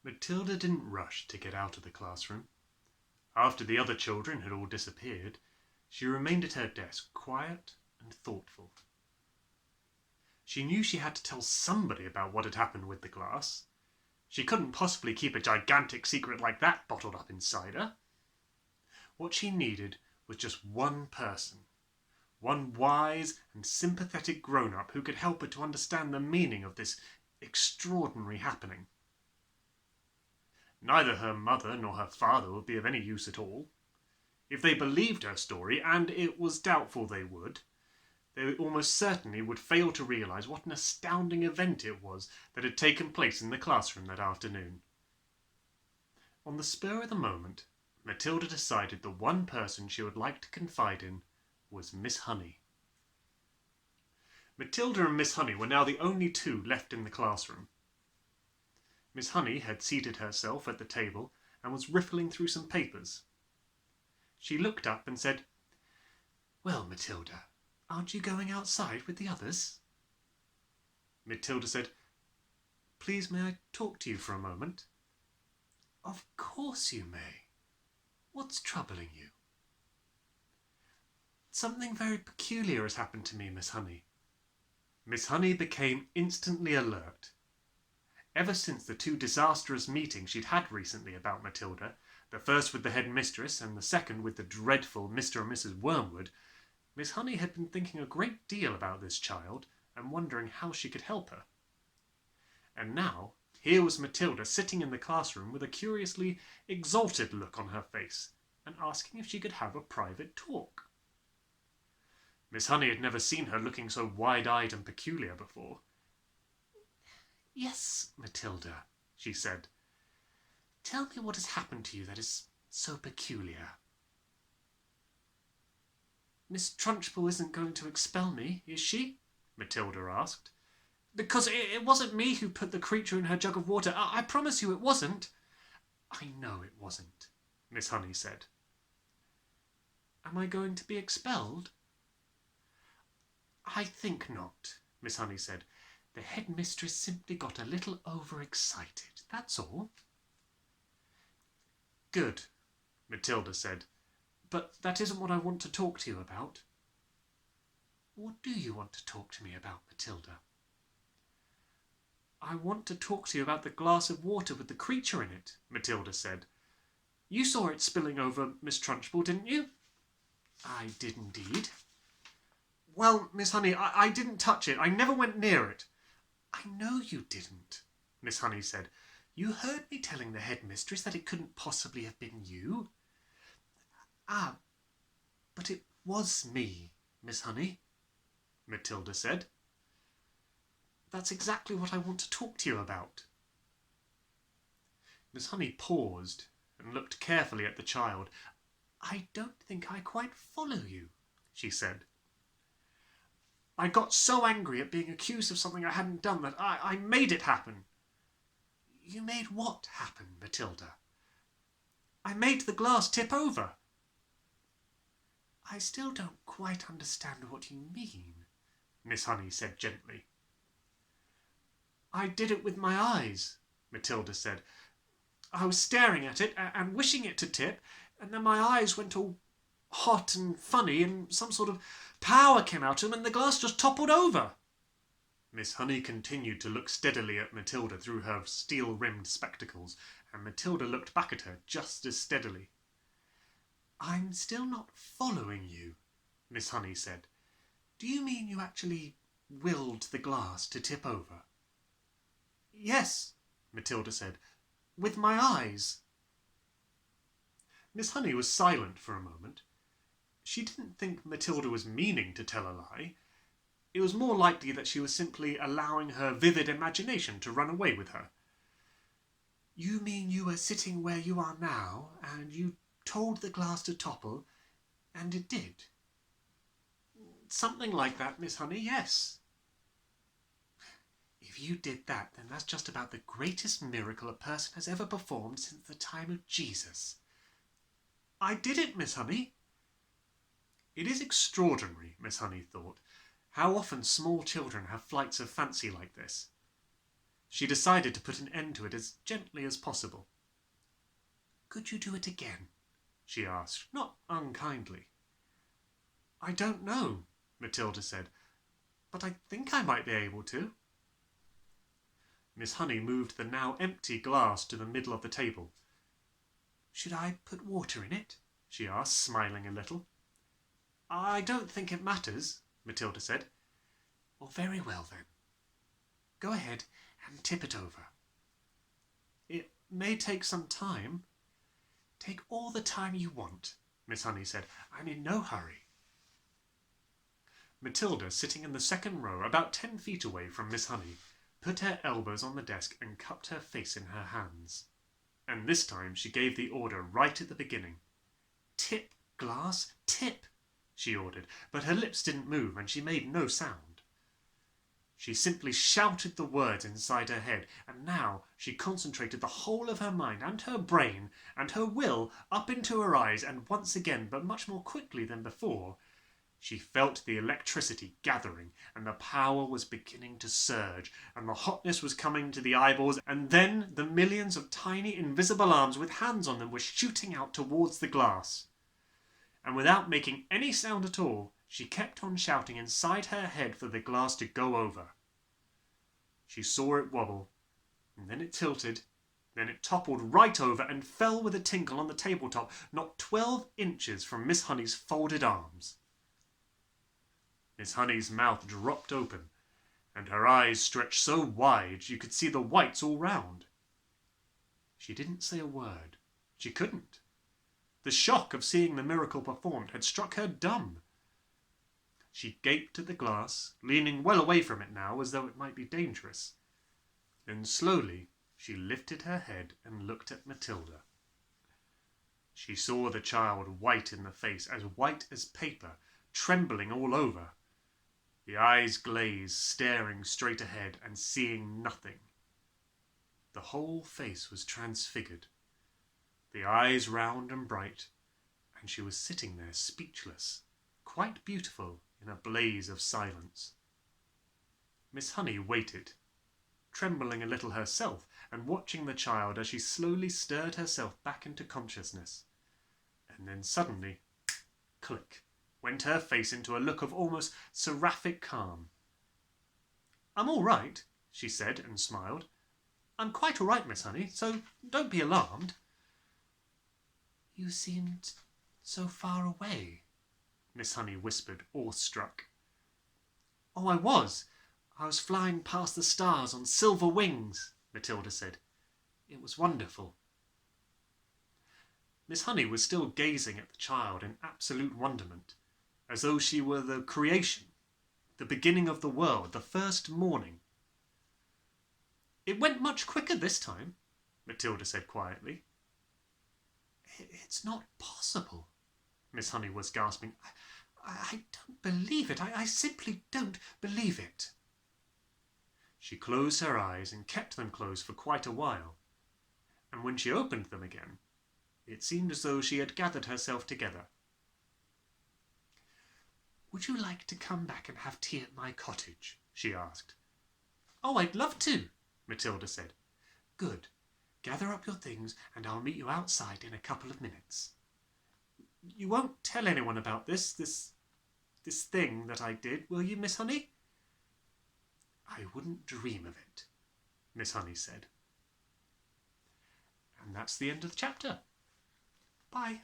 Matilda didn't rush to get out of the classroom. After the other children had all disappeared, she remained at her desk, quiet and thoughtful. She knew she had to tell somebody about what had happened with the glass. She couldn't possibly keep a gigantic secret like that bottled up inside her. What she needed was just one person, one wise and sympathetic grown-up who could help her to understand the meaning of this extraordinary happening. Neither her mother nor her father would be of any use at all. If they believed her story, and it was doubtful they almost certainly would fail to realise what an astounding event it was that had taken place in the classroom that afternoon. On the spur of the moment, Matilda decided the one person she would like to confide in was Miss Honey. Matilda and Miss Honey were now the only two left in the classroom. Miss Honey had seated herself at the table and was riffling through some papers. She looked up and said, "Well, Matilda, aren't you going outside with the others?" Matilda said, "Please, may I talk to you for a moment?" "Of course you may. What's troubling you?" "Something very peculiar has happened to me, Miss Honey." Miss Honey became instantly alert. Ever since the two disastrous meetings she'd had recently about Matilda, the first with the headmistress and the second with the dreadful Mr. and Mrs. Wormwood, Miss Honey had been thinking a great deal about this child and wondering how she could help her. And now, here was Matilda sitting in the classroom with a curiously exalted look on her face and asking if she could have a private talk. Miss Honey had never seen her looking so wide-eyed and peculiar before. "Yes, Matilda," she said. "Tell me what has happened to you that is so peculiar." "Miss Trunchbull isn't going to expel me, is she?" Matilda asked. "Because it wasn't me who put the creature in her jug of water. I promise you it wasn't." "I know it wasn't," Miss Honey said. "Am I going to be expelled?" "I think not," Miss Honey said. "The headmistress simply got a little overexcited, that's all." "Good," Matilda said. "But that isn't what I want to talk to you about." "What do you want to talk to me about, Matilda?" "I want to talk to you about the glass of water with the creature in it," Matilda said. "You saw it spilling over Miss Trunchbull, didn't you?" "I did indeed." "Well, Miss Honey, I didn't touch it. I never went near it." "I know you didn't," Miss Honey said. "You heard me telling the headmistress that it couldn't possibly have been you." "Ah, but it was me, Miss Honey," Matilda said. "That's exactly what I want to talk to you about." Miss Honey paused and looked carefully at the child. "I don't think I quite follow you," she said. "I got so angry at being accused of something I hadn't done that I made it happen." "You made what happen, Matilda?" "I made the glass tip over." "I still don't quite understand what you mean," Miss Honey said gently. "I did it with my eyes," Matilda said. "I was staring at it and wishing it to tip, and then my eyes went all hot and funny, and some sort of power came out of them, and the glass just toppled over." Miss Honey continued to look steadily at Matilda through her steel-rimmed spectacles, and Matilda looked back at her just as steadily. "I'm still not following you," Miss Honey said. "Do you mean you actually willed the glass to tip over?" "Yes," Matilda said, "with my eyes." Miss Honey was silent for a moment. She didn't think Matilda was meaning to tell a lie. It was more likely that she was simply allowing her vivid imagination to run away with her. "You mean you were sitting where you are now, and you told the glass to topple, and it did?" "Something like that, Miss Honey, yes." "If you did that, then that's just about the greatest miracle a person has ever performed since the time of Jesus." "I did it, Miss Honey." It is extraordinary, Miss Honey thought, how often small children have flights of fancy like this. she decided to put an end to it as gently as possible. "Could you do it again?" she asked, not unkindly. "I don't know," Matilda said, "but I think I might be able to." Miss Honey moved the now empty glass to the middle of the table. "Should I put water in it?" she asked, smiling a little. "I don't think it matters," Matilda said. "Well, very well then. Go ahead and tip it over." "It may take some time." "Take all the time you want," Miss Honey said. "I'm in no hurry." Matilda, sitting in the second row, about 10 feet away from Miss Honey, put her elbows on the desk and cupped her face in her hands. And this time she gave the order right at the beginning. "Tip, glass, tip," she ordered, but her lips didn't move and she made no sound. She simply shouted the words inside her head, and now she concentrated the whole of her mind and her brain and her will up into her eyes, and once again, but much more quickly than before, she felt the electricity gathering, and the power was beginning to surge, and the hotness was coming to the eyeballs, and then the millions of tiny invisible arms with hands on them were shooting out towards the glass. And without making any sound at all, she kept on shouting inside her head for the glass to go over. She saw it wobble, and then it tilted, then it toppled right over and fell with a tinkle on the tabletop, not 12 inches from Miss Honey's folded arms. Miss Honey's mouth dropped open, and her eyes stretched so wide you could see the whites all round. She didn't say a word. She couldn't. The shock of seeing the miracle performed had struck her dumb. She gaped at the glass, leaning well away from it now, as though it might be dangerous. Then slowly she lifted her head and looked at Matilda. She saw the child white in the face, as white as paper, trembling all over. The eyes glazed, staring straight ahead and seeing nothing. The whole face was transfigured, the eyes round and bright, and she was sitting there speechless, quite beautiful in a blaze of silence. Miss Honey waited, trembling a little herself and watching the child as she slowly stirred herself back into consciousness. And then suddenly, click, went her face into a look of almost seraphic calm. "I'm all right," she said and smiled. "I'm quite all right, Miss Honey, so don't be alarmed." "You seemed so far away," Miss Honey whispered, awestruck. "Oh, I was flying past the stars on silver wings," Matilda said. "It was wonderful." Miss Honey was still gazing at the child in absolute wonderment, as though she were the creation, the beginning of the world, the first morning. "It went much quicker this time," Matilda said quietly. "It's not possible," Miss Honey was gasping. I don't believe it. I simply don't believe it." She closed her eyes and kept them closed for quite a while, and when she opened them again, it seemed as though she had gathered herself together. "Would you like to come back and have tea at my cottage?" she asked. "Oh, I'd love to," Matilda said. "Good. Gather up your things and I'll meet you outside in a couple of minutes. You won't tell anyone about this thing that I did, will you, Miss Honey?" "I wouldn't dream of it," Miss Honey said. And that's the end of the chapter. Bye.